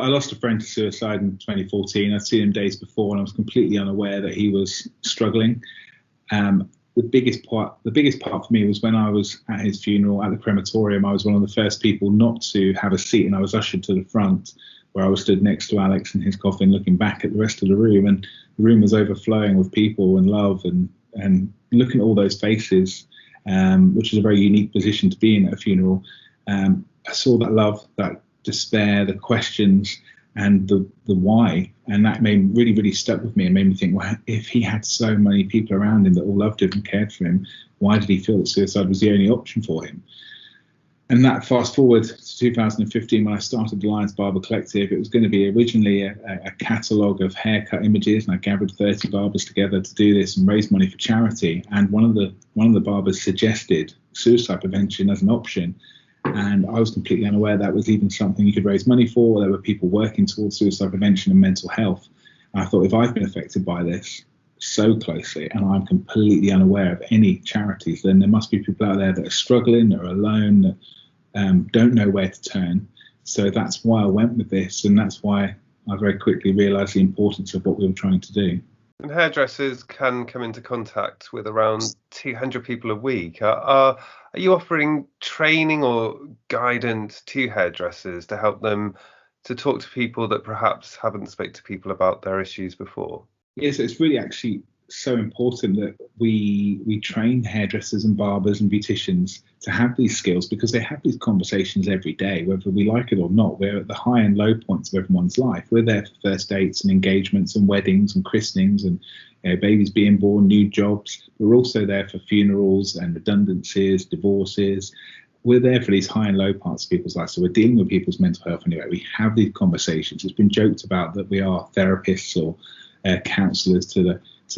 lost a friend to suicide in 2014. I'd seen him days before, and I was completely unaware that he was struggling. The biggest part for me was when I was at his funeral at the crematorium. I was one of the first people not to have a seat, and I was ushered to the front, where I was stood next to Alex in his coffin, looking back at the rest of the room, and the room was overflowing with people and love, and looking at all those faces, which is a very unique position to be in at a funeral. I saw that love, that despair, the questions, and the why, and that really stuck with me and made me think, well, if he had so many people around him that all loved him and cared for him, why did he feel that suicide was the only option for him? And that fast forward to 2015, when I started the Lions Barber Collective. It was going to be originally a catalogue of haircut images, and I gathered 30 barbers together to do this and raise money for charity. And one of the barbers suggested suicide prevention as an option. And I was completely unaware that was even something you could raise money for. There were people working towards suicide prevention and mental health. And I thought, if I've been affected by this so closely and I'm completely unaware of any charities, then there must be people out there that are struggling, that are alone, that don't know where to turn. So that's why I went with this, and that's why I very quickly realised the importance of what we were trying to do. And hairdressers can come into contact with around 200 people a week. Are you offering training or guidance to hairdressers to help them to talk to people that perhaps haven't spoke to people about their issues before? Yes, it's really actually so important that we train hairdressers and barbers and beauticians to have these skills, because they have these conversations every day, whether we like it or not. We're at the high and low points of everyone's life. We're there for first dates and engagements and weddings and christenings and babies being born, new jobs. We're also there for funerals and redundancies, divorces. We're there for these high and low parts of people's lives. So we're dealing with people's mental health anyway. We have these conversations. It's been joked about that we are therapists or counsellors to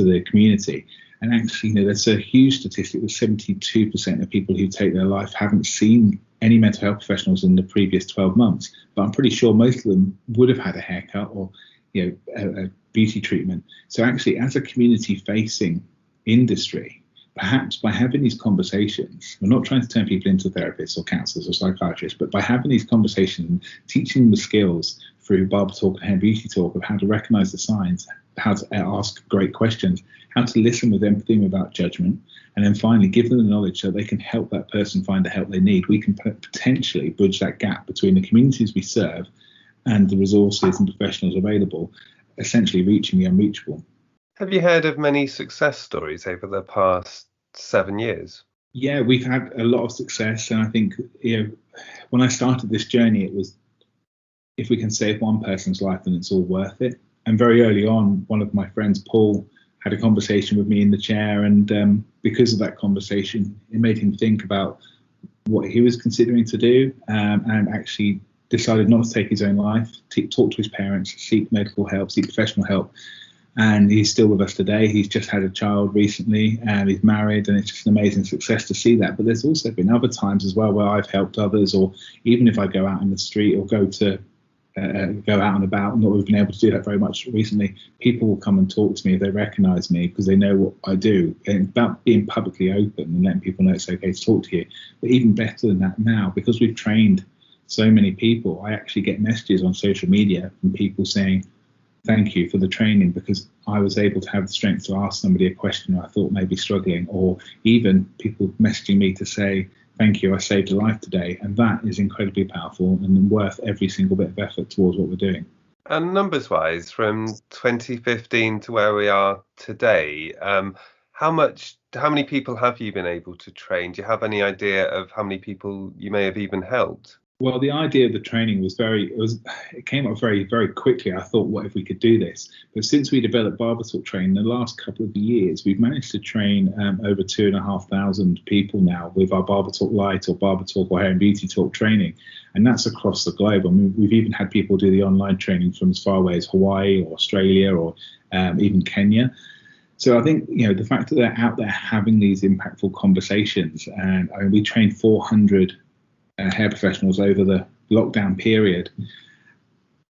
the community. And actually, there's a huge statistic that 72% of people who take their life haven't seen any mental health professionals in the previous 12 months. But I'm pretty sure most of them would have had a haircut or a beauty treatment. So actually, as a community-facing industry, perhaps by having these conversations, we're not trying to turn people into therapists or counsellors or psychiatrists, but by having these conversations and teaching them the skills through barber talk and hair beauty talk of how to recognise the signs, how to ask great questions, how to listen with empathy without judgment, and then finally give them the knowledge so they can help that person find the help they need. We can potentially bridge that gap between the communities we serve and the resources and professionals available, essentially reaching the unreachable. Have you heard of many success stories over the past 7 years? Yeah, we've had a lot of success, and I think when I started this journey, it was, if we can save one person's life, then it's all worth it. And very early on, one of my friends, Paul, had a conversation with me in the chair, and because of that conversation, it made him think about what he was considering to do, and actually decided not to take his own life, talk to his parents, seek medical help, seek professional help. And he's still with us today. He's just had a child recently, and he's married, and it's just an amazing success to see that. But there's also been other times as well where I've helped others, or even if I go out in the street or go out and about, not we've been able to do that very much recently, people will come and talk to me if they recognise me because they know what I do. And it's about being publicly open and letting people know it's okay to talk to you. But even better than that now, because we've trained so many people, I actually get messages on social media from people saying, thank you for the training, because I was able to have the strength to ask somebody a question I thought may be struggling, or even people messaging me to say, thank you, I saved a life today. And that is incredibly powerful and worth every single bit of effort towards what we're doing. And numbers-wise, from 2015 to where we are today, how many people have you been able to train? Do you have any idea of how many people you may have even helped? Well, the idea of the training it came up very, very quickly. I thought, what if we could do this? But since we developed Barber Talk Training, the last couple of years, we've managed to train over 2,500 people now with our Barber Talk Light or Barber Talk or Hair and Beauty Talk training. And that's across the globe. I mean, we've even had people do the online training from as far away as Hawaii or Australia or even Kenya. So I think, the fact that they're out there having these impactful conversations, and we trained 400 hair professionals over the lockdown period.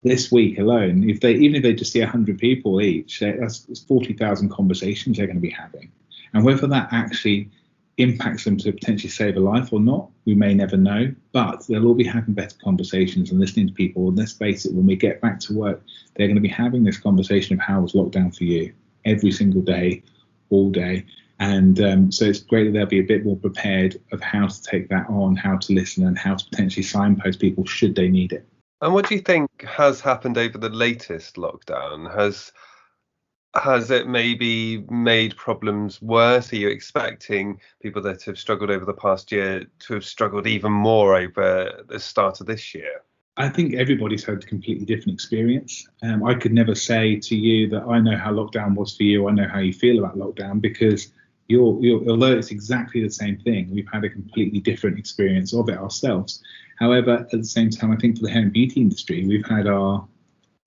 This week alone, even if they just see 100 people each, that's 40,000 conversations they're going to be having. And whether that actually impacts them to potentially save a life or not, we may never know, but they'll all be having better conversations and listening to people. And let's face it, when we get back to work, they're going to be having this conversation of how was lockdown for you every single day, all day. And so it's great that they'll be a bit more prepared of how to take that on, how to listen, and how to potentially signpost people should they need it. And what do you think has happened over the latest lockdown? Has it maybe made problems worse? Are you expecting people that have struggled over the past year to have struggled even more over the start of this year? I think everybody's had a completely different experience. I could never say to you that I know how lockdown was for you. I know how you feel about lockdown, because although it's exactly the same thing, we've had a completely different experience of it ourselves. However, at the same time, I think for the hair and beauty industry, we've had our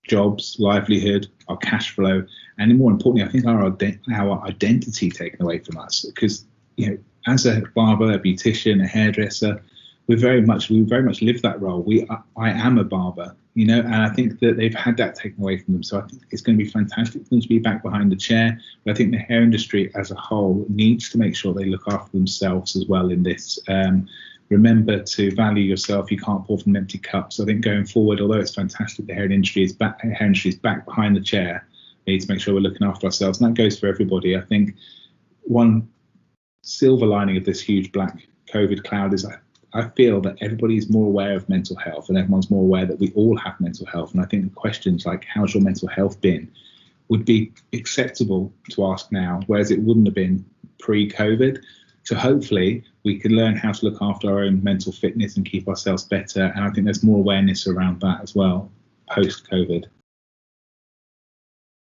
jobs, livelihood, our cash flow, and more importantly, I think our identity taken away from us. Because, you know, as a barber, a beautician, a hairdresser, we very much live that role. I am a barber, you know, and I think that they've had that taken away from them. So I think it's going to be fantastic for them to be back behind the chair. But I think the hair industry as a whole needs to make sure they look after themselves as well in this. Remember to value yourself. You can't pour from an empty cup. So I think going forward, although it's fantastic, the hair industry is back behind the chair. We need to make sure we're looking after ourselves, and that goes for everybody. I think one silver lining of this huge black COVID cloud is I feel that everybody is more aware of mental health, and everyone's more aware that we all have mental health. And I think questions like how's your mental health been would be acceptable to ask now, whereas it wouldn't have been pre-COVID. So hopefully we can learn how to look after our own mental fitness and keep ourselves better. And I think there's more awareness around that as well post-COVID.